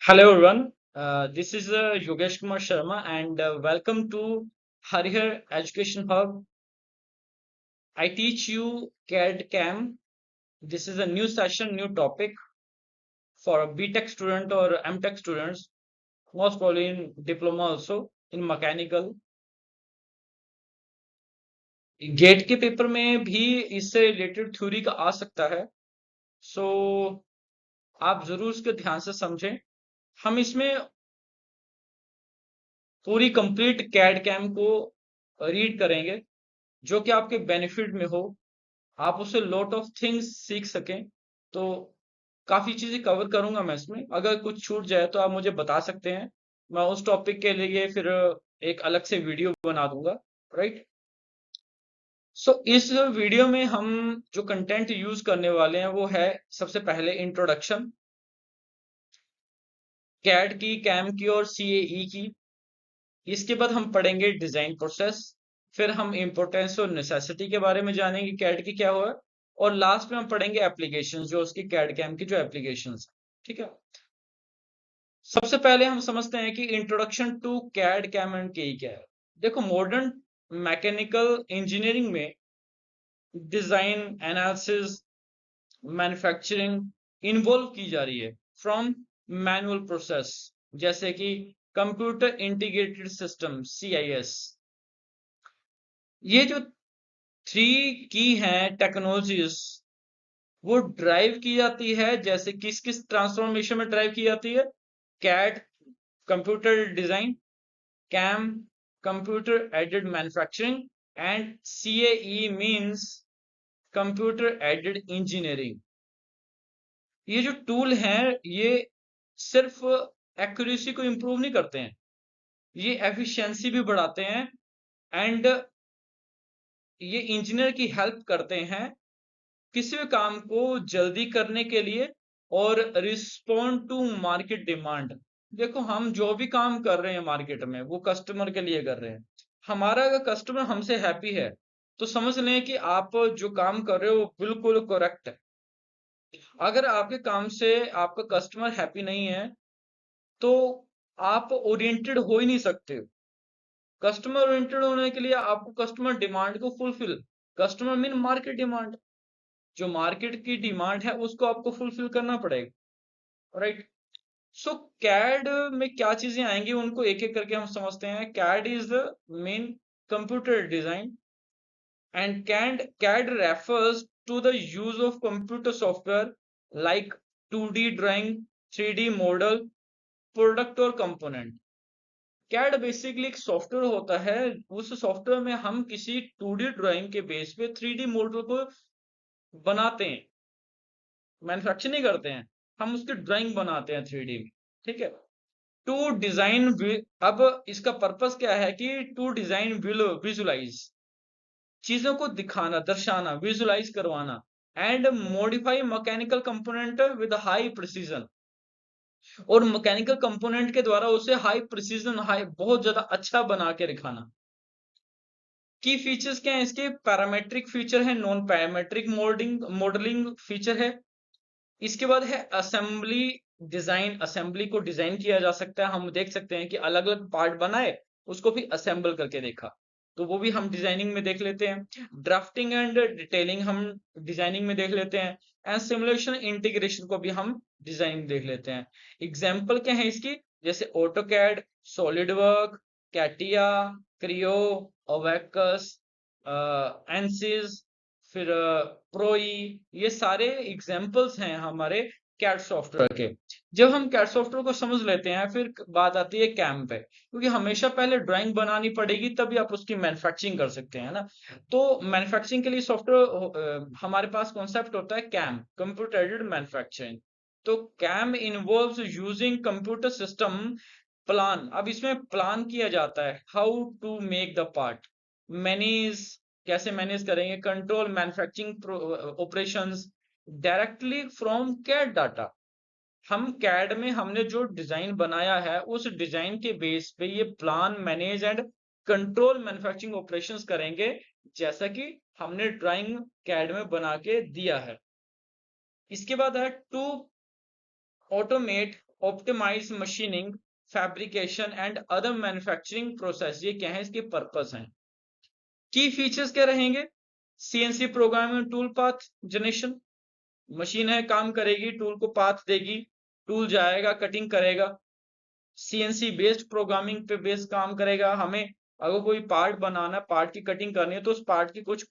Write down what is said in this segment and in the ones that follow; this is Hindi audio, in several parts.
Hello everyone, this is Yogesh Kumar Sharma and welcome to Harihar Education Hub. I teach you CAD CAM. This is a new session, new topic for a BTech student or MTech students, most probably in diploma also in mechanical. GATE के पेपर में भी इससे रिलेटेड थ्योरी का आ सकता है, सो आप जरूर इसको ध्यान से समझें। हम इसमें पूरी कंप्लीट कैड कैम को रीड करेंगे जो कि आपके बेनिफिट में हो, आप उससे लॉट ऑफ थिंग्स सीख सकें। तो काफी चीजें कवर करूंगा मैं इसमें, अगर कुछ छूट जाए तो आप मुझे बता सकते हैं, मैं उस टॉपिक के लिए फिर एक अलग से वीडियो बना दूंगा। राइट। सो इस वीडियो में हम जो कंटेंट यूज करने वाले हैं वो है सबसे पहले इंट्रोडक्शन कैड की, कैम की और सीएई की। इसके बाद हम पढ़ेंगे डिजाइन प्रोसेस, फिर हम इम्पोर्टेंस और नेसेसिटी के बारे में जानेंगे कैड की क्या हुआ, और लास्ट में हम पढ़ेंगे एप्लीकेशन जो उसकी कैड कैम की जो एप्लीकेशन। ठीक है। सबसे पहले हम समझते हैं कि introduction to CAD CAM and के क्या है। देखो, मॉडर्न मैकेनिकल इंजीनियरिंग में डिजाइन, एनालिसिस, मैन्युफैक्चरिंग इन्वॉल्व की जा रही है फ्रॉम मैनुअल प्रोसेस, जैसे कि कंप्यूटर इंटीग्रेटेड सिस्टम CIS। ये जो थ्री की हैं टेक्नोलॉजीज वो ड्राइव की जाती है, जैसे किस किस ट्रांसफॉर्मेशन में ड्राइव की जाती है। CAD computer design, CAM computer aided manufacturing and CAE means computer aided engineering. ये जो टूल हैं ये सिर्फ एक्यूरेसी को इंप्रूव नहीं करते हैं, ये एफिशिएंसी भी बढ़ाते हैं एंड ये इंजीनियर की हेल्प करते हैं किसी भी काम को जल्दी करने के लिए और रिस्पॉन्ड टू मार्केट डिमांड। देखो, हम जो भी काम कर रहे हैं मार्केट में वो कस्टमर के लिए कर रहे हैं। हमारा अगर कस्टमर हमसे हैप्पी है तो समझ लें कि आप जो काम कर रहे हो वो बिल्कुल करेक्ट है। अगर आपके काम से आपका कस्टमर हैप्पी नहीं है तो आप ओरिएंटेड हो ही नहीं सकते। कस्टमर ओरिएंटेड होने के लिए आपको कस्टमर डिमांड को fulfil, customer mean market demand, जो मार्केट की डिमांड है उसको आपको फुलफिल करना पड़ेगा। राइट। सो कैड में क्या चीजें आएंगी उनको एक एक करके हम समझते हैं। CAD is the main computer design and CAD refers to the use of computer software like 2D drawing, 3D model, product और कंपोनेंट। कैड बेसिकली एक सॉफ्टवेयर होता है, उस सॉफ्टवेयर में हम किसी 2D ड्राइंग के बेस पे 3D मॉडल को बनाते हैं, मैन्युफैक्चर नहीं करते हैं, हम उसकी ड्राइंग बनाते हैं 3D में। ठीक है। टू डिजाइन, अब इसका पर्पस क्या है कि टू डिजाइन विजुलाइज, चीजों को दिखाना, दर्शाना, विजुलाइज करवाना and modify mechanical component with high precision, और मैकेनिकल कंपोनेंट के द्वारा उसे हाई प्रिसीजन, हाई बहुत ज्यादा अच्छा बना के दिखाना। की फीचर्स क्या है इसके? पैरामेट्रिक फीचर है, नॉन पैरामेट्रिक मॉडलिंग फीचर है। इसके बाद है असेंबली डिजाइन, असेंबली को डिजाइन किया जा सकता है, हम देख सकते हैं कि अलग अलग पार्ट बनाए उसको भी असेंबल करके देखा, तो वो भी हम डिजाइनिंग में देख लेते हैं। ड्राफ्टिंग एंड डिटेलिंग हम डिजाइनिंग में देख लेते हैं एंड सिमुलेशन इंटीग्रेशन को भी हम डिजाइनिंग देख लेते हैं। एग्जाम्पल क्या है इसकी? जैसे AutoCAD, SolidWorks, CATIA, Creo, ओवेकस, एनसिस, फिर प्रोई, ये सारे एग्जाम्पल्स हैं हमारे कैड सॉफ्टवेयर के। जब हम कैड सॉफ्टवेयर को समझ लेते हैं फिर बात आती है कैम पे, क्योंकि हमेशा पहले ड्राइंग बनानी पड़ेगी तभी आप उसकी मैन्युफैक्चरिंग कर सकते हैं ना। तो मैन्युफैक्चरिंग के लिए सॉफ्टवेयर हमारे पास कॉन्सेप्ट होता है कैम, कंप्यूटर एडेड मैन्युफैक्चरिंग। तो CAM involves using computer system plan. अब इसमें प्लान किया जाता है how to make the part, manage, कैसे मैनेज करेंगे, control manufacturing operations directly from CAD data. हम कैड में हमने जो डिजाइन बनाया है उस डिजाइन के बेस पे ये plan, manage and control manufacturing operations करेंगे, जैसा कि हमने ड्राइंग कैड में बना के दिया है। इसके बाद है to automate optimise machining, fabrication and other manufacturing process. ये क्या है, इसके पर्पस हैं। की फीचर्स क्या रहेंगे, CNC programming tool path generation, machine है काम करेगी, टूल को पाथ देगी, टूल जाएगा कटिंग करेगा। सीएनसी बेस्ड प्रोग्रामिंग पे बेस्ड काम करेगा। हमें अगर कोई पार्ट बनाना, पार्ट की कटिंग करनी है, तो उस पार्ट की कुछ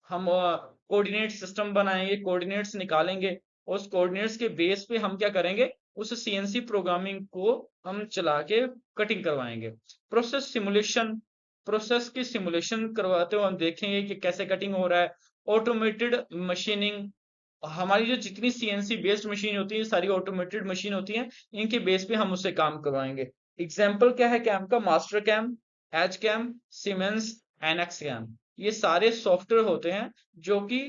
हम कोऑर्डिनेट सिस्टम बनाएंगे, कोऑर्डिनेट्स निकालेंगे, उस कोऑर्डिनेट्स के बेस पे हम क्या करेंगे, उस सीएनसी प्रोग्रामिंग को हम चला के कटिंग करवाएंगे। प्रोसेस सिमुलेशन, प्रोसेस की सिमुलेशन करवाते हुए हम देखेंगे कि कैसे कटिंग हो रहा है। ऑटोमेटेड मशीनिंग, हमारी जो जितनी सीएनसी बेस्ड मशीन होती है, सारी ऑटोमेटेड मशीन होती हैं, इनके बेस पे हम उससे काम करवाएंगे। एग्जाम्पल क्या है कैम का, Master CAM, H CAM, Siemens, NX CAM. ये सारे सॉफ्टवेयर होते हैं जो कि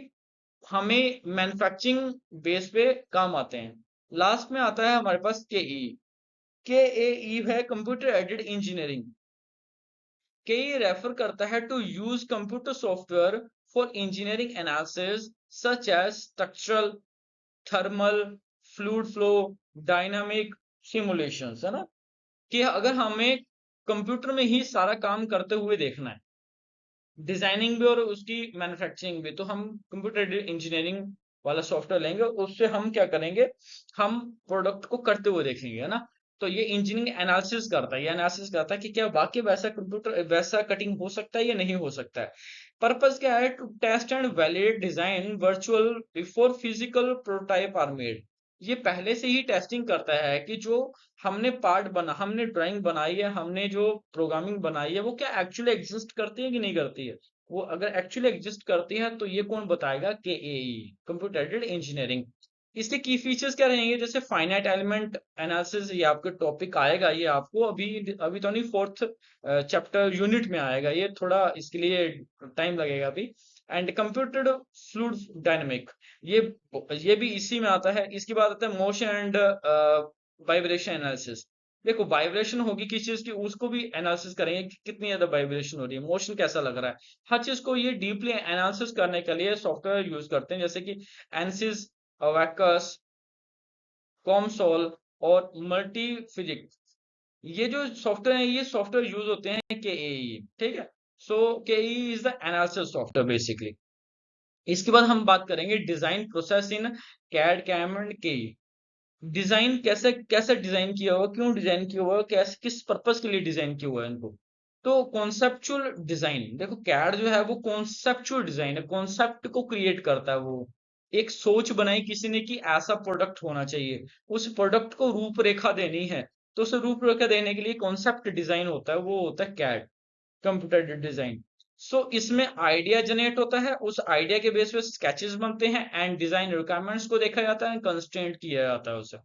हमें मैन्युफैक्चरिंग बेस पे काम आते हैं। लास्ट में आता है हमारे पास केई। केएई है computer aided engineering. CAE refer करता है to use computer software for engineering analysis such as structural, thermal, fluid flow, dynamic simulations, है ना। कि अगर हमें कंप्यूटर में ही सारा काम करते हुए देखना है, डिजाइनिंग भी और उसकी मैन्युफैक्चरिंग भी, तो हम कंप्यूटर इंजीनियरिंग वाला सॉफ्टवेयर लेंगे, उससे हम क्या करेंगे, हम प्रोडक्ट को करते हुए देखेंगे, है ना। तो ये इंजीनियरिंग एनालिसिस करता है, ये एनालिसिस करता है कि क्या वाकई वैसा कंप्यूटर वैसा कटिंग हो सकता है या नहीं हो सकता है। पर्पस क्या है, to test and validate design virtual before physical prototype are made. ये पहले से ही टेस्टिंग करता है कि जो हमने पार्ट बना, हमने ड्राइंग बनाई है, हमने जो प्रोग्रामिंग बनाई है, वो क्या एक्चुअली एग्जिस्ट करती है कि नहीं करती है। वो अगर एक्चुअली एग्जिस्ट करती है तो ये कौन बताएगा, के कंप्यूटर एडेड इंजीनियरिंग। इसके की फीचर्स क्या रहेंगे, जैसे फाइनाइट एलिमेंट एनालिसिस, ये आपका टॉपिक आएगा, ये आपको अभी अभी तो नहीं, फोर्थ चैप्टर यूनिट में आएगा, ये थोड़ा इसके लिए टाइम लगेगा अभी। एंड कंप्यूटेड फ्लूइड डायनेमिक, ये ये भी इसी में आता है। इसके बाद आता है मोशन एंड वाइब्रेशन एनालिसिस। देखो वाइब्रेशन होगी किस चीज की, उसको भी एनालिसिस करेंगे कि कितनी ज्यादा वाइब्रेशन हो रही है, मोशन कैसा लग रहा है, हर चीज को ये डीपली एनालिसिस करने के लिए सॉफ्टवेयर यूज करते हैं, जैसे कि एनसिस, वैकस, कॉमसोल और मल्टी फिजिक्स। ये जो सॉफ्टवेयर है, ये सॉफ्टवेयर यूज होते हैं केई, ठीक है। So CAE is the analysis software basically. इसके बाद हम बात करेंगे design process in CAD, CAM and CAE. Design कैसे कैसे डिजाइन किया हुआ, क्यों डिजाइन किया हुआ, कैसे किस पर्पस के लिए डिजाइन किया हुआ है इनको। तो कॉन्सेप्चुअल डिजाइन, देखो कैड जो है वो कॉन्सेप्चुअल डिजाइन है, कॉन्सेप्ट को क्रिएट करता है वो। एक सोच बनाई किसी ने कि ऐसा प्रोडक्ट होना चाहिए, उस प्रोडक्ट को रूपरेखा देनी है, तो उसे रूपरेखा देने के लिए कॉन्सेप्ट डिजाइन होता है, वो होता है कैड, कंप्यूटर डिजाइन। सो इसमें आइडिया जनरेट होता है, उस आइडिया के बेस पे स्केचेस बनते हैं, एंड डिजाइन रिक्वायरमेंट्स को देखा जाता है, कंस्ट्रेंट किया जाता है उसे।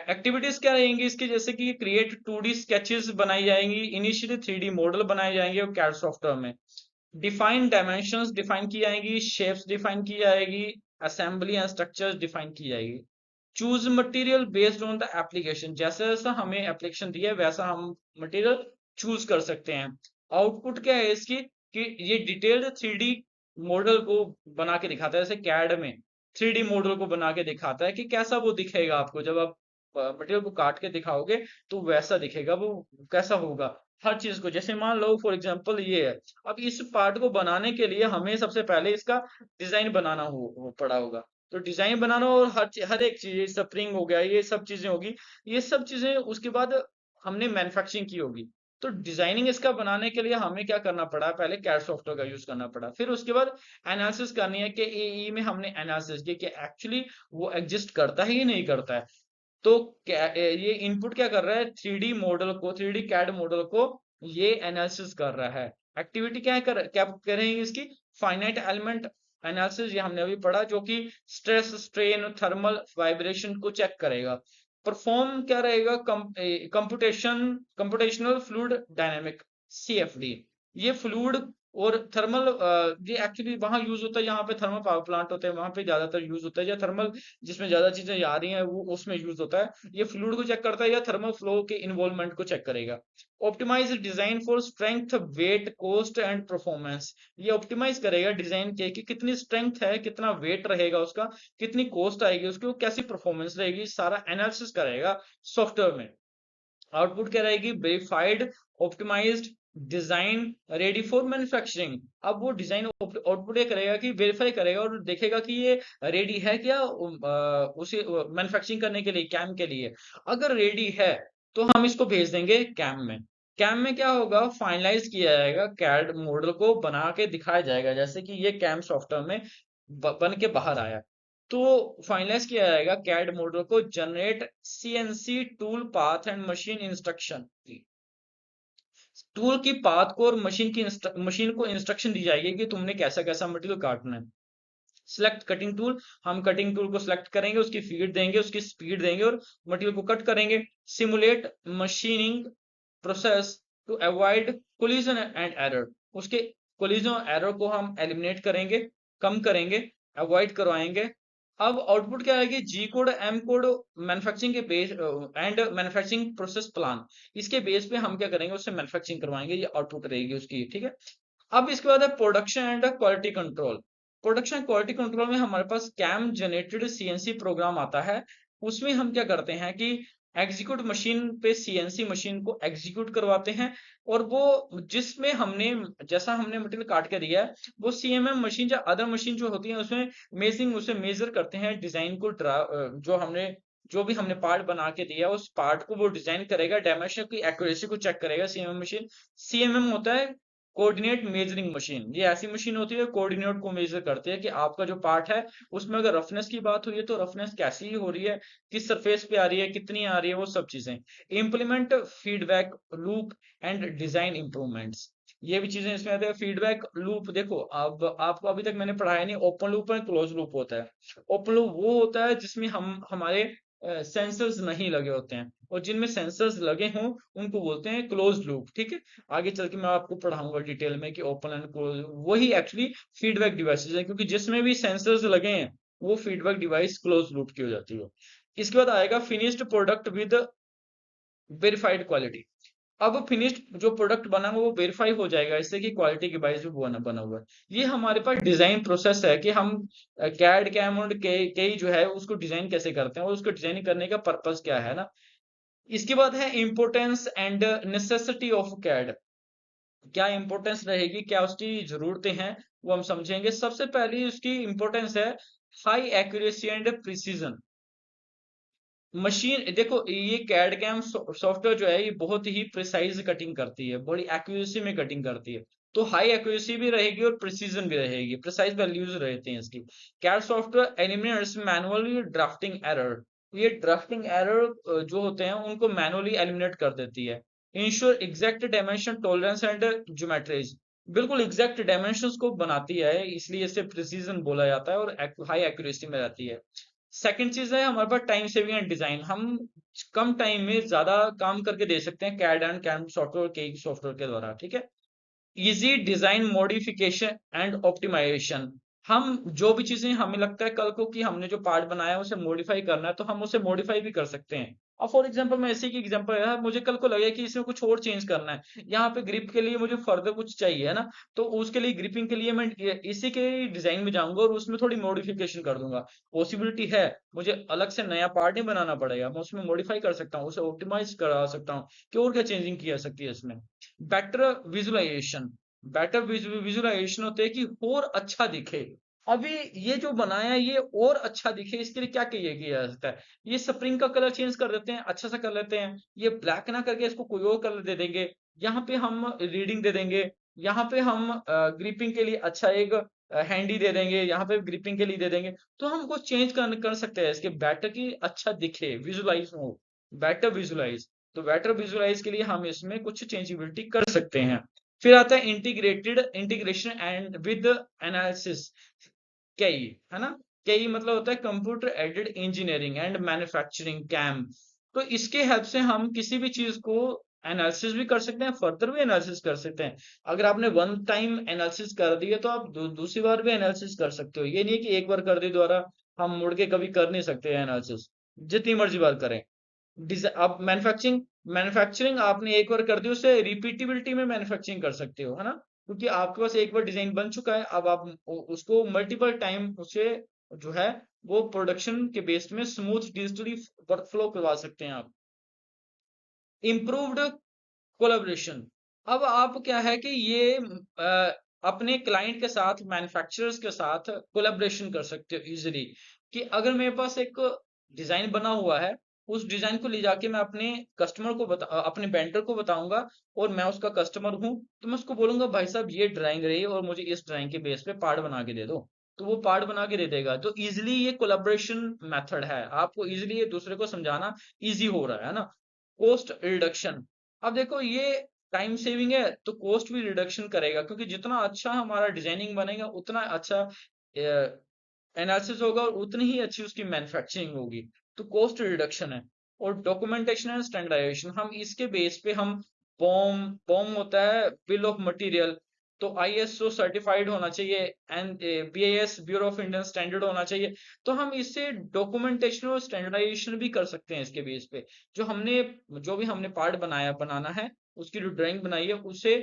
एक्टिविटीज क्या रहेंगी इसकी, जैसे कि क्रिएट 2D स्केचेस बनाई जाएंगी, इनिशियली 3D मॉडल बनाए जाएंगे और कैड सॉफ्टवेयर में। डिफाइन डायमेंशंस डिफाइन की जाएंगी, शेप्स डिफाइन की जाएगी, असेंबली एंड स्ट्रक्चर्स डिफाइन की जाएगी। Choose material based on the application, जैसा जैसा हमें एप्लीकेशन दिया है वैसा हम मटेरियल चूज कर सकते हैं। आउटपुट क्या है इसकी, कि ये डिटेल्ड 3D मॉडल को बना के दिखाता है, जैसे कैड में 3D मॉडल को बना के दिखाता है कि कैसा वो दिखेगा आपको, जब आप मटेरियल को काट के दिखाओगे तो वैसा दिखेगा वो, कैसा होगा हर चीज को। जैसे मान लो फॉर एग्जांपल ये है, अब इस पार्ट को बनाने के लिए हमें सबसे पहले इसका डिजाइन बनाना हो पड़ा होगा। तो डिजाइन बनाना और हर एक चीज, स्प्रिंग हो गया, ये सब चीजें होगी, ये सब चीजें उसके बाद हमने मैन्युफैक्चरिंग की होगी। तो डिजाइनिंग इसका बनाने के लिए हमें क्या करना पड़ा, पहले कैड सॉफ्टवेयर का यूज करना पड़ा, फिर उसके बाद एनालिसिस करनी है कि एई में हमने एनालिसिस किया कि एक्चुअली वो एग्जिस्ट करता है या नहीं करता है। तो ये इनपुट क्या कर रहा है, 3D मॉडल को, 3D कैड मॉडल को ये एनालिसिस कर रहा है। एक्टिविटी क्या करेंगे इसकी, फाइनाइट एलिमेंट एनालिसिस, ये हमने अभी पढ़ा, जो कि स्ट्रेस, स्ट्रेन, थर्मल, वाइब्रेशन को चेक करेगा। परफॉर्म क्या रहेगा, कंप्यूटेशनल फ्लूइड डायनेमिक, CFD। ये फ्लूइड और थर्मल ये एक्चुअली वहां यूज होता है जहाँ पे थर्मल पावर प्लांट होते हैं, वहां पे ज्यादातर यूज होता है, या थर्मल जिसमें ज्यादा चीजें आ रही हैं वो उसमें यूज होता है। ये फ्लूइड को चेक करता है या थर्मल फ्लो के इन्वॉल्वमेंट को चेक करेगा। Optimise design for strength, weight, cost and performance. ये ऑप्टिमाइज करेगा डिजाइन के कि कितनी स्ट्रेंथ है, कितना वेट रहेगा उसका, कितनी कॉस्ट आएगी उसकी, वो कैसी परफॉर्मेंस रहेगी, सारा एनालिसिस करेगा सॉफ्टवेयर में। आउटपुट क्या रहेगी? Verified, optimised design, ready for manufacturing. अब वो डिजाइन आउटपुट ये करेगा कि वेरीफाई करेगा और देखेगा कि ये रेडी है क्या उसे मैन्युफैक्चरिंग करने के लिए, कैम के लिए। अगर रेडी है तो हम इसको भेज देंगे कैम में। कैम में क्या होगा? फाइनलाइज किया जाएगा, कैड मॉडल को बना के दिखाया जाएगा, जैसे कि ये कैम सॉफ्टवेयर में बन के बाहर आया। तो फाइनलाइज किया जाएगा कैड मॉडल को, generate CNC tool path and machine instruction. Tool की पाथ को और मशीन को इंस्ट्रक्शन दी जाएगी कि तुमने कैसा कैसा मटेरियल काटना है। सिलेक्ट कटिंग टूल, हम कटिंग टूल को सिलेक्ट करेंगे, उसकी फीड देंगे, उसकी स्पीड देंगे और मटेरियल को कट करेंगे। Simulate machining process to avoid collision and error. उसके कोलिजन एरर को हम एलिमिनेट करेंगे, कम करेंगे, अवॉइड करवाएंगे। अब आउटपुट क्या आएगी? जी कोड, एम कोड, मैन्युफैक्चरिंग के base and manufacturing process plan. इसके बेस पे हम क्या करेंगे? उससे मैन्युफैक्चरिंग करवाएंगे, ये आउटपुट रहेगी उसकी, ठीक है। अब इसके बाद है production and quality control. Production quality control में हमारे पास कैम जनरेटेड सीएनसी प्रोग्राम आता है। उसमें हम क्या करते हैं कि एग्जीक्यूट मशीन पे सीएनसी मशीन को एग्जीक्यूट करवाते हैं, और वो जिसमें हमने जैसा हमने मटेरियल काट के दिया है, वो सीएमएम मशीन या अदर मशीन जो होती है उसमें मेजिंग उसे मेजर करते हैं, डिजाइन को जो भी हमने पार्ट बना के दिया उस पार्ट को वो डिजाइन करेगा, डायमेंशन की एक्यूरेसी को चेक करेगा सीएमएम मशीन। सीएमएम होता है कोऑर्डिनेट मेजरिंग मशीन। ये ऐसी मशीन होती है कोऑर्डिनेट को मेजर करती है कि आपका जो पार्ट है उसमें अगर रफनेस की बात हुई है तो रफनेस कैसी हो रही है, किस सरफेस पे आ रही है, कितनी आ रही है, वो सब चीजें। Implement feedback loop and design improvements. ये भी चीजें इसमें आते हैं। फीडबैक लूप देखो, अब आपको अभी तक मैंने पढ़ाया नहीं, ओपन लूप और क्लोज लूप होता है। ओपन लूप वो होता है जिसमें हम हमारे सेंसर्स नहीं लगे होते हैं, और जिनमें सेंसर्स लगे हों उनको बोलते हैं क्लोज लूप, ठीक है। आगे चल के मैं आपको पढ़ाऊंगा डिटेल में कि ओपन एंड क्लोज वही एक्चुअली फीडबैक डिवाइसेस है, क्योंकि जिसमें भी सेंसर्स लगे हैं वो फीडबैक डिवाइस क्लोज लूप की हो जाती है। इसके बाद आएगा finished product with verified quality. अब फिनिश्ड जो प्रोडक्ट बना हुआ वो वेरीफाई हो जाएगा इससे कि क्वालिटी के बाइस भी बना हुआ है। ये हमारे पास डिजाइन प्रोसेस है कि हम कैड कैम और के जो है उसको डिजाइन कैसे करते हैं और उसको डिजाइन करने का पर्पस क्या है ना। इसके बाद है importance and necessity of CAD. क्या इंपोर्टेंस रहेगी, क्या उसकी जरूरतें हैं, वो हम समझेंगे। सबसे पहली उसकी इंपोर्टेंस है high accuracy and precision. Machine देखो, ये कैड कैम सॉफ्टवेयर जो है ये बहुत ही प्रिसाइज कटिंग करती है, बड़ी एक्यूरेसी में कटिंग करती है। तो हाई एक्यूरेसी भी रहेगी और प्रिसीजन भी रहेगी, प्रिसाइज वैल्यूज रहते हैं इसकी। CAD software eliminates manually drafting error. ये ड्राफ्टिंग एरर जो होते हैं उनको मैनुअली एलिमिनेट कर देती है। Ensure exact dimension tolerance and geometries. बिल्कुल एग्जैक्ट डायमेंशंस को बनाती है, इसलिए इसे प्रिसीजन बोला जाता है और हाई एक्यूरेसी में रहती है। सेकंड चीज है हमारे पास टाइम सेविंग एंड डिजाइन। हम कम टाइम में ज्यादा काम करके दे सकते हैं कैड एंड कैम सॉफ्टवेयर के सॉफ्टवेयर के द्वारा, ठीक है। Easy design modification and optimisation. हम जो भी चीजें हमें लगता है कल को कि हमने जो पार्ट बनाया है उसे मॉडिफाई करना है तो हम उसे मॉडिफाई भी कर सकते हैं। अब फॉर एग्जांपल मैं ऐसे की एग्जांपल है, मुझे कल को लगे कि इसमें कुछ और चेंज करना है, यहाँ पे ग्रिप के लिए मुझे फर्दर कुछ चाहिए है ना, तो उसके लिए ग्रिपिंग के लिए मैं इसी के डिजाइन में जाऊंगा और उसमें थोड़ी मॉडिफिकेशन कर दूंगा। पॉसिबिलिटी है, मुझे अलग से नया पार्ट नहीं बनाना पड़ेगा, मैं उसमें मॉडिफाई कर सकता हूँ, उसे ऑप्टिमाइज करा सकता हूँ कि और क्या चेंजिंग की जा सकती है इसमें। Better visualisation. बेटर विजुअलाइजेशन होते हैं कि और अच्छा दिखे। अभी ये जो बनाया है ये और अच्छा दिखे इसके लिए क्या किया जा सकता है? ये स्प्रिंग का कलर चेंज कर देते हैं, अच्छा सा कर लेते हैं, ये ब्लैक ना करके इसको कोई और कलर दे देंगे, यहाँ पे हम रीडिंग दे देंगे, यहाँ पे हम ग्रिपिंग के लिए अच्छा एक हैंडी दे देंगे, यहाँ पे ग्रिपिंग के लिए दे देंगे। तो हम कुछ चेंज कर सकते हैं इसके, बेटर की अच्छा दिखे, विजुलाइज हो, बेटर विजुलाइज। तो बेटर विजुलाइज के लिए हम इसमें कुछ चेंजेबिलिटी कर सकते हैं। फिर आता है इंटीग्रेशन एंड विद एनालिसिस, केई, है ना। केई मतलब होता है computer aided engineering and manufacturing CAM. तो इसके हेल्प से हम किसी भी चीज को एनालिसिस भी कर सकते हैं, फर्दर भी एनालिसिस कर सकते हैं। अगर आपने वन टाइम एनालिसिस कर दिया तो आप दूसरी बार भी एनालिसिस कर सकते हो। ये नहीं है कि एक बार कर दी दोबारा हम मुड़ के कभी कर नहीं सकते एनालिसिस, जितनी मर्जी बार करें। अब मैन्युफैक्चरिंग मैन्युफैक्चरिंग आपने एक बार कर दी, उससे रिपीटेबिलिटी में मैन्युफैक्चरिंग कर सकते हो, है ना, क्योंकि आपके पास एक बार डिजाइन बन चुका है, अब आप उसको मल्टीपल टाइम उसे जो है वो प्रोडक्शन के बेस में स्मूथ डिजिटली वर्कफ्लो करवा सकते हैं आप। Improved collaboration. अब आप क्या है कि ये अपने क्लाइंट के साथ, मैन्युफैक्चरर्स के साथ कोलैबोरेशन कर सकते हो इजीली, कि अगर मेरे पास एक डिजाइन बना हुआ है, उस डिजाइन को ले जाके मैं अपने कस्टमर को अपने वेंडर को बताऊंगा, और मैं उसका कस्टमर हूं, तो मैं उसको बोलूंगा भाई साहब ये ड्राइंग रही और मुझे इस ड्राइंग के बेस पे पार्ट बना के दे दो, तो वो पार्ट बना के दे देगा। तो इजिली ये कोलैबोरेशन मेथड है, आपको इजिली ये दूसरे को समझाना इजी हो रहा है ना। Cost reduction. अब देखो ये टाइम सेविंग है, तो कॉस्ट भी रिडक्शन करेगा, क्योंकि जितना अच्छा हमारा डिजाइनिंग बनेगा उतना अच्छा एनालिसिस होगा और उतनी ही अच्छी उसकी मैन्युफैक्चरिंग होगी। तो कॉस्ट रिडक्शन है। और डॉक्यूमेंटेशन एंड स्टैंडर्डाइजेशन, हम इसके बेस पे हम बॉम बॉम होता है बिल ऑफ मटेरियल, तो आईएसओ सर्टिफाइड होना चाहिए, and BIS bureau of Indian standard होना चाहिए। तो हम इससे डॉक्यूमेंटेशन और स्टैंडर्डाइजेशन भी कर सकते हैं इसके बेस पे। जो भी हमने पार्ट बनाना है, उसकी जो ड्राइंग बनाई है उसे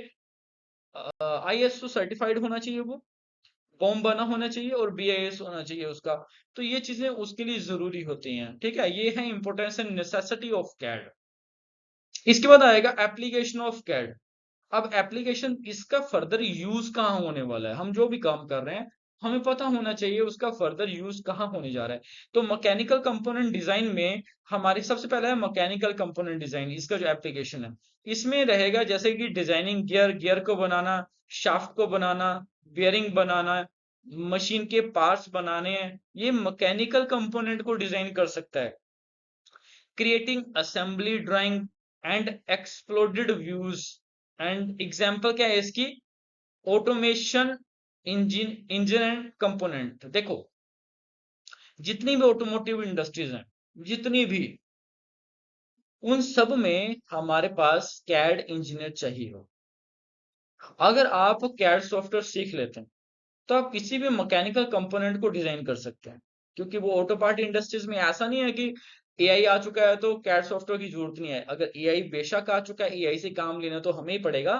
आईएसओ सर्टिफाइड होना चाहिए, वो बॉम बना होना चाहिए और बीआईएस होना चाहिए उसका। तो ये चीजें उसके लिए जरूरी होती हैं, ठीक है। ये है importance and necessity of CAD. इसके बाद आएगा एप्लीकेशन ऑफ कैड। अब एप्लीकेशन, इसका फर्दर यूज कहाँ होने वाला है, हम जो भी काम कर रहे हैं हमें पता होना चाहिए उसका फर्दर यूज कहाँ होने जा रहा है। तो मैकेनिकल कंपोनेंट डिजाइन में हमारी सबसे पहला है मैकेनिकल कंपोनेंट डिजाइन, इसका जो एप्लीकेशन है इसमें रहेगा जैसे कि डिजाइनिंग गियर, गियर को बनाना, शाफ्ट को बनाना, बियरिंग बनाना, मशीन के पार्ट्स बनाने हैं, ये मैकेनिकल कंपोनेंट को डिजाइन कर सकता है। Creating assembly drawing and exploded views. And example क्या है इसकी, ऑटोमेशन, इंजन एंड कंपोनेंट। देखो जितनी भी ऑटोमोटिव इंडस्ट्रीज हैं, जितनी भी, उन सब में हमारे पास कैड इंजीनियर चाहिए हो। अगर आप कैड सॉफ्टवेयर सीख लेते हैं तो आप किसी भी मैकेनिकल कंपोनेंट को डिजाइन कर सकते हैं, क्योंकि वो ऑटो पार्ट इंडस्ट्रीज में ऐसा नहीं है कि एआई आ चुका है तो कैड सॉफ्टवेयर की जरूरत नहीं है। अगर एआई बेशक आ चुका है, एआई से काम लेना तो हमें ही पड़ेगा,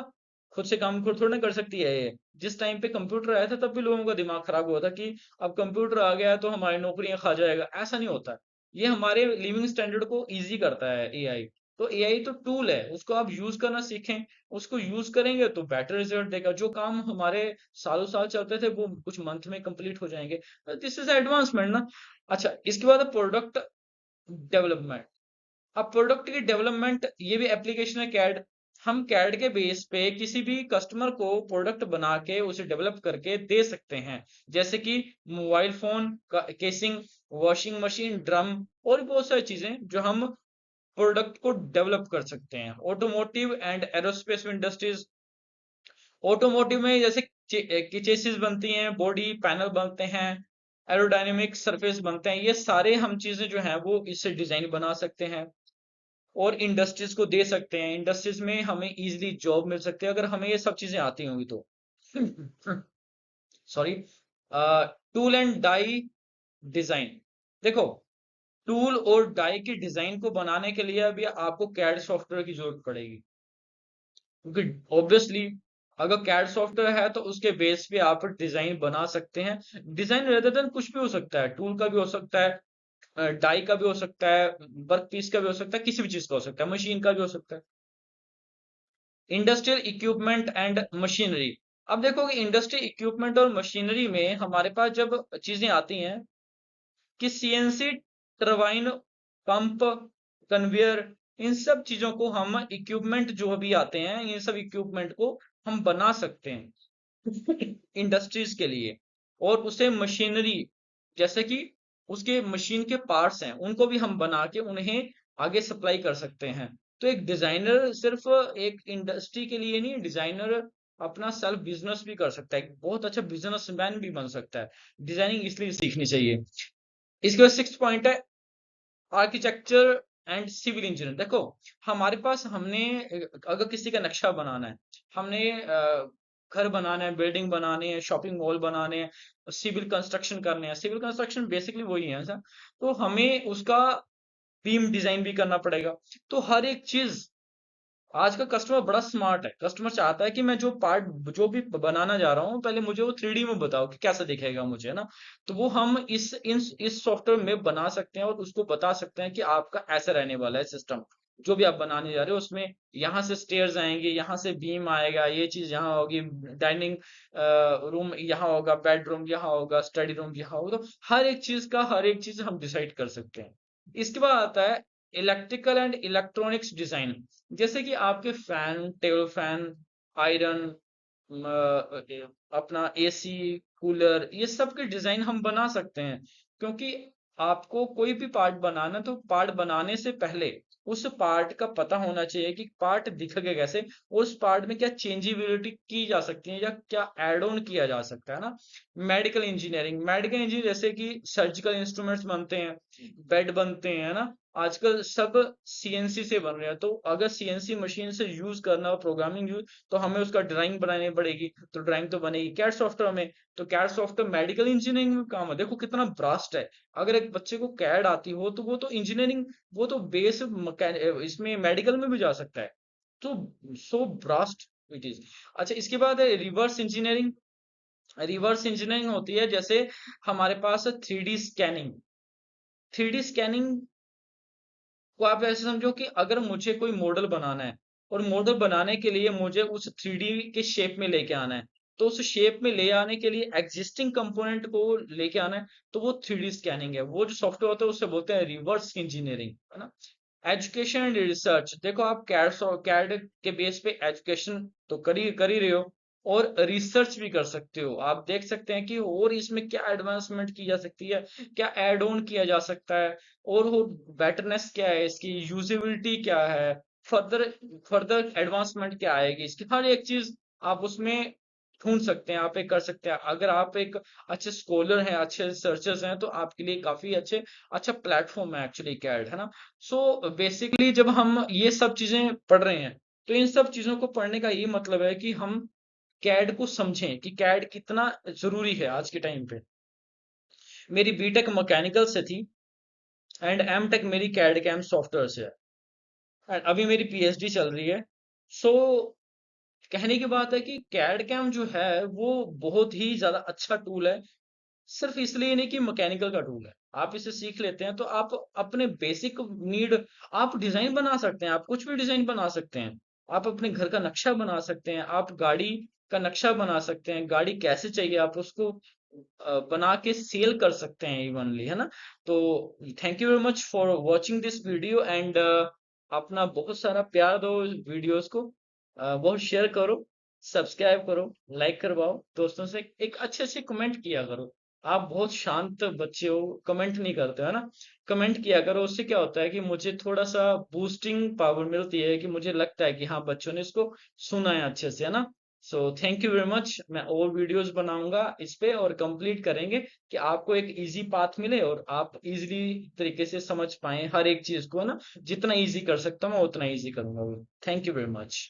खुद से काम खुद थोड़ा ना कर सकती है ये। जिस टाइम पे कंप्यूटर आया था तब भी लोगों का दिमाग खराब हुआ था कि अब कंप्यूटर आ गया है तो हमारी नौकरियां खा जाएगा, ऐसा नहीं होता। ये हमारे लिविंग स्टैंडर्ड को इजी करता है एआई। तो एआई तो टूल है, उसको आप यूज करना सीखें, उसको यूज करेंगे तो बेटर रिजल्ट देगा। जो काम हमारे सालों साल चलते थे वो कुछ मंथ में कंप्लीट हो जाएंगे। दिस इज एडवांसमेंट ना। अच्छा, इसके बाद प्रोडक्ट डेवलपमेंट। अब प्रोडक्ट की डेवलपमेंट, ये भी एप्लीकेशन है कैड। हम कैड के बेस पे किसी भी कस्टमर को प्रोडक्ट बना के उसे डेवलप करके दे सकते हैं, जैसे कि मोबाइल फोन का केसिंग, वॉशिंग मशीन, ड्रम, और भी बहुत सारी चीजें जो हम प्रोडक्ट को डेवलप कर सकते हैं। Automotive and aerospace industries. Automotive में जैसे की चेसिस बनती हैं, बॉडी पैनल बनते हैं, एरोडायनेमिक सरफेस बनते हैं, ये सारे हम चीजें जो हैं वो इससे डिजाइन बना सकते हैं और इंडस्ट्रीज को दे सकते हैं। इंडस्ट्रीज में हमें इजीली जॉब मिल सकती है अगर हमें ये सब चीजें आती होंगी तो। Sorry. Tool and die design. देखो, टूल और डाई की डिजाइन को बनाने के लिए अभी आपको कैड सॉफ्टवेयर की जरूरत पड़ेगी, क्योंकि ऑब्वियसली अगर कैड सॉफ्टवेयर है तो उसके बेस पे आप डिजाइन बना सकते हैं। डिजाइन रेदर देन कुछ भी हो सकता है, टूल का भी हो सकता है, डाई का भी हो सकता है, वर्क पीस का भी हो सकता है, किसी भी चीज का हो सकता है, मशीन का भी हो सकता है। Industrial equipment and machinery. अब देखो कि इंडस्ट्री इक्विपमेंट और मशीनरी में हमारे पास जब चीजें आती हैं कि सीएनसी, टरबाइन, पंप, कन्वेयर, इन सब चीजों को हम इक्विपमेंट जो भी आते हैं, इन सब इक्विपमेंट को हम बना सकते हैं इंडस्ट्रीज के लिए। और उसे मशीनरी, जैसे कि उसके मशीन के पार्ट्स हैं उनको भी हम बना के उन्हें आगे सप्लाई कर सकते हैं। तो एक डिजाइनर सिर्फ एक इंडस्ट्री के लिए नहीं, डिजाइनर अपना सेल्फ बिजनेस भी कर सकता है, एक बहुत अच्छा बिजनेसमैन भी बन सकता है। डिजाइनिंग इसलिए सीखनी चाहिए। इसके बाद सिक्स पॉइंट है आर्किटेक्चर एंड सिविल इंजीनियर। देखो हमारे पास हमने अगर किसी का नक्शा बनाना है, हमने घर बनाना है, बिल्डिंग बनानी है, शॉपिंग मॉल बनाने हैं, सिविल कंस्ट्रक्शन करने हैं। सिविल कंस्ट्रक्शन बेसिकली वही है सर। तो हमें उसका बीम डिजाइन भी करना पड़ेगा। तो हर एक चीज, आज का कस्टमर बड़ा स्मार्ट है। कस्टमर चाहता है कि मैं जो पार्ट जो भी बनाना जा रहा हूँ, पहले मुझे वो 3D में बताओ कि कैसा दिखेगा मुझे, है ना। तो वो हम इस सॉफ्टवेयर में बना सकते हैं और उसको बता सकते हैं कि आपका ऐसा रहने वाला है सिस्टम। जो भी आप बनाने जा रहे हो उसमें यहाँ से स्टेयर्स आएंगे, यहाँ से बीम आएगा, ये चीज यहाँ होगी, डाइनिंग रूम यहाँ होगा, बेडरूम यहाँ होगा, स्टडी रूम यहाँ होगा। तो हर एक चीज हम डिसाइड कर सकते हैं। इसके बाद आता है इलेक्ट्रिकल एंड इलेक्ट्रॉनिक्स डिजाइन। जैसे कि आपके फैन, टेबल फैन, आयरन, अपना एसी, कूलर, ये सब के डिजाइन हम बना सकते हैं। क्योंकि आपको कोई भी पार्ट बनाना, तो पार्ट बनाने से पहले उस पार्ट का पता होना चाहिए कि पार्ट दिखेगा कैसे, उस पार्ट में क्या चेंजेबिलिटी की जा सकती है या क्या एड ऑन किया जा सकता है ना। मेडिकल इंजीनियरिंग जैसे कि सर्जिकल इंस्ट्रूमेंट्स बनते हैं, बेड बनते हैं, है ना। आजकल सब सीएनसी से बन रहे हैं। तो अगर सीएनसी मशीन से यूज करना और प्रोग्रामिंग यूज, तो हमें उसका ड्राइंग बनानी पड़ेगी। तो ड्राइंग तो बनेगी कैड सॉफ्टवेयर में। तो कैड सॉफ्टवेयर मेडिकल इंजीनियरिंग में काम है। देखो कितना ब्रास्ट है। अगर एक बच्चे को कैड आती हो तो वो तो इंजीनियरिंग, वो तो बेस इसमें मेडिकल में भी जा सकता है। तो सो ब्रास्ट इट इज। अच्छा, इसके बाद है रिवर्स इंजीनियरिंग। रिवर्स इंजीनियरिंग होती है जैसे हमारे पास 3D स्कैनिंग। 3D स्कैनिंग को आप ऐसे समझो कि अगर मुझे कोई मॉडल बनाना है और मॉडल बनाने के लिए मुझे उस 3D के शेप में लेके आना है, तो उस शेप में ले आने के लिए एग्जिस्टिंग कंपोनेंट को लेके आना है, तो वो 3D स्कैनिंग है। वो जो सॉफ्टवेयर होता है उसे बोलते हैं रिवर्स इंजीनियरिंग, है ना। एजुकेशन एंड रिसर्च, देखो आप कैड के बेस पे एजुकेशन तो कर ही रहे हो, और रिसर्च भी कर सकते हो। आप देख सकते हैं कि और इसमें क्या एडवांसमेंट की जा सकती है, क्या एड ऑन किया जा सकता है, और वो बेटरनेस क्या है, इसकी यूजेबिलिटी क्या है, फर्दर फर्दर एडवांसमेंट क्या आएगी इसकी, हर एक चीज आप उसमें ढूंढ सकते हैं, आप एक कर सकते हैं। अगर आप एक अच्छे स्कॉलर हैं, अच्छे रिसर्चर्स हैं, तो आपके लिए काफी अच्छा प्लेटफॉर्म है एक्चुअली कैड, है ना। सो बेसिकली जब हम ये सब चीजें पढ़ रहे हैं, तो इन सब चीजों को पढ़ने का ये मतलब है कि हम कैड को समझें कि कैड कितना जरूरी है आज के टाइम पे। मेरी बीटेक मैकेनिकल से थी एंड एम टेक मेरी कैड कैम सॉफ्टवेयर से है, एंड अभी मेरी पीएचडी चल रही है। सो कहने की बात है कि कैड कैम जो है वो बहुत ही ज्यादा अच्छा टूल है। सिर्फ इसलिए नहीं कि मैकेनिकल का टूल है, आप इसे सीख लेते हैं तो आप अपने बेसिक नीड, आप डिजाइन बना सकते हैं, आप कुछ भी डिजाइन बना सकते हैं। आप अपने घर का नक्शा बना सकते हैं, आप गाड़ी का नक्शा बना सकते हैं, गाड़ी कैसे चाहिए आप उसको बना के सेल कर सकते हैं इवनली, है ना। तो thank you very much for watching this video and अपना बहुत सारा प्यार दो वीडियोस को, बहुत शेयर करो, सब्सक्राइब करो, लाइक करवाओ दोस्तों से, एक अच्छे अच्छे कमेंट किया करो। आप बहुत शांत बच्चे हो, कमेंट नहीं करते हो, है ना। कमेंट किया करो, उससे क्या होता है कि मुझे थोड़ा सा बूस्टिंग पावर मिलती है, कि मुझे लगता है कि हाँ बच्चों ने इसको सुना है अच्छे से, है ना। So thank you very much. मैं और वीडियोस बनाऊंगा इस पे और कंप्लीट करेंगे, कि आपको एक इजी पाथ मिले और आप इजीली तरीके से समझ पाए हर एक चीज को, है ना। जितना इजी कर सकता हूँ मैं उतना इजी करूंगा। Thank you very much.